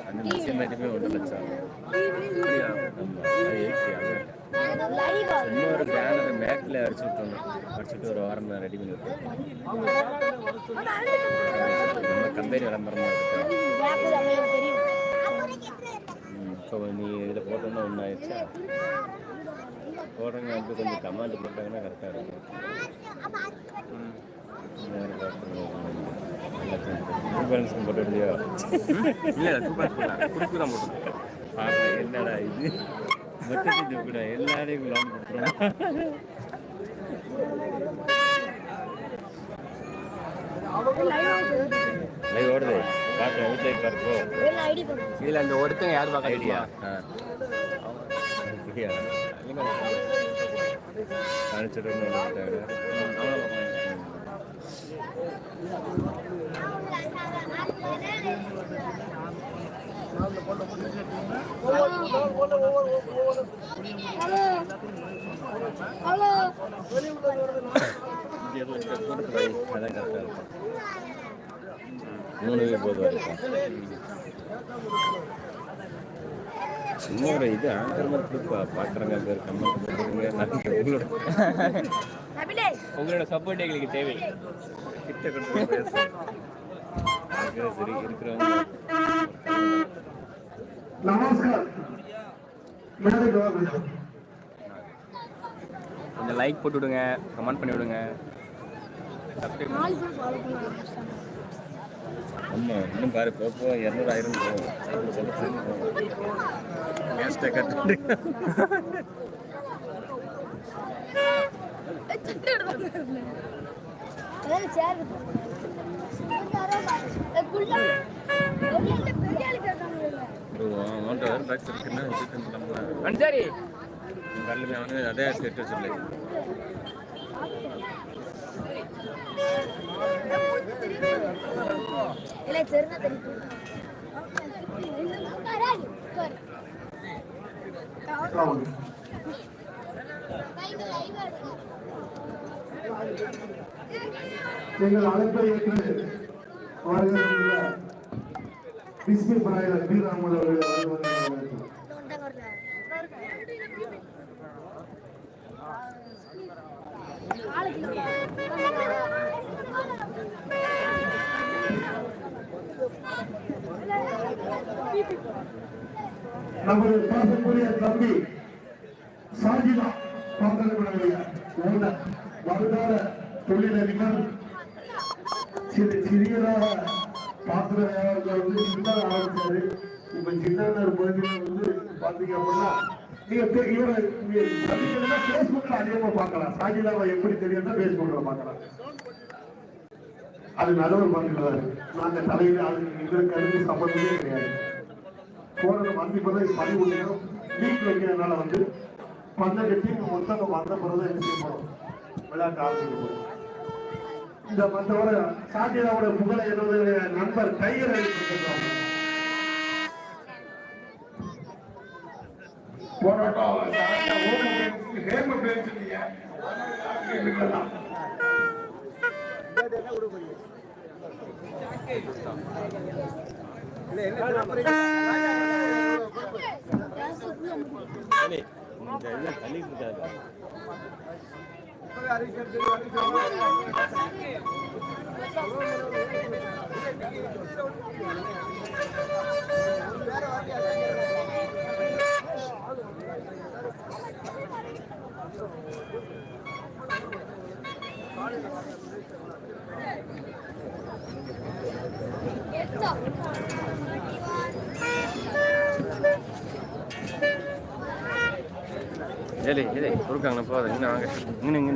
அந்த மிஷின் மட்டுமே 1,00,000. இன்னொரு பேனர் மேட்ல அடிச்சு விட்டோம். அடிச்சுட்டு ஒரு வாரம் தான் ரெடி பண்ணி விட்டோம். நம்ம கம்பெனி விளம்பரமா இருக்கு. இப்போ நீ இதில் போட்டோன்னா ஒன்று ஆயிடுச்சா போடுறவங்க வந்து கொஞ்சம் கமாண்ட் போட்டாங்கன்னா கரெக்டாக இருக்கும். பேலன்ஸ் போட்டு இல்லையா? இல்லை குடிக்கு தான் போட்டு பார்க்கலாம். என்னடா இது மொத்தத்தை கூட எல்லாரையும் லோன் கொடுத்துருவோம். லைவ் ஓடுது பார்க்குறேன். வீட்டில் பார்ப்போம். இதில் அந்த ஒருத்தங்க யார் பார்க்க ஐடியா அனுப்பிச்சுட்டு அதான் கரெக்டாக இருக்கும். 3 பேர் போதும் இருக்கும். இன்னொரு இது ஆங்கர் மாதிரி பார்க்குறாங்க பேர் கமெண்ட் போட்டுருங்க. உங்களோட சப்போர்ட் எங்களுக்கு தேவை. கிட்ட கொண்டு பேச சரி இருக்கிறவங்க. கொஞ்சம் லைக் போட்டு விடுங்க, கமெண்ட் பண்ணி விடுங்க. ஆமா இன்னும் பாரு போப்போ 200,000 சரி அதே கேட்டு சொல்லு. எங்கள் அழைப்பை ஏற்று வருகின்ற பிஸ்மி பராயர் பீராமல் நமது பாசக்கூடிய தம்பி சாஜிதா பாத்திரப்படக்கூடிய வருடாத தொழிலதிபர் சிறியதாக பாத்திர வியாபாரத்தை வந்து சின்ன ஆரம்பிச்சாரு. இப்ப சின்ன பகுதியில் வந்து பாத்தீங்க அப்படின்னா நீங்க இவரை பேஸ்புக்ல அதிகமா பார்க்கலாம். சாஜிதாவை எப்படி தெரியும் பேஸ்புக்ல பார்க்கலாம். அது நல்லவர் பார்க்கிறாரு. நாங்க தலையில அது எங்களுக்கு கருத்து சம்பந்தமே கிடையாது. போனது வந்து இப்பதான் பதிவு வீட்டு வைக்கிறதுனால வந்து பண்ண கட்டி மொத்தம் வந்த பிறகு என்ன செய்ய போறோம் விளையாட்டு ஆரம்பிக்க போறோம். இந்த மற்றவர சாஜிதாவோட புகழை என்னுடைய நண்பர் டைகர் அளித்திருக்கிறோம். போராட்டம் ஏலே ஏலே கொடுக்காங்கண்ணா போகாது. இங்கே வாங்க இங்கே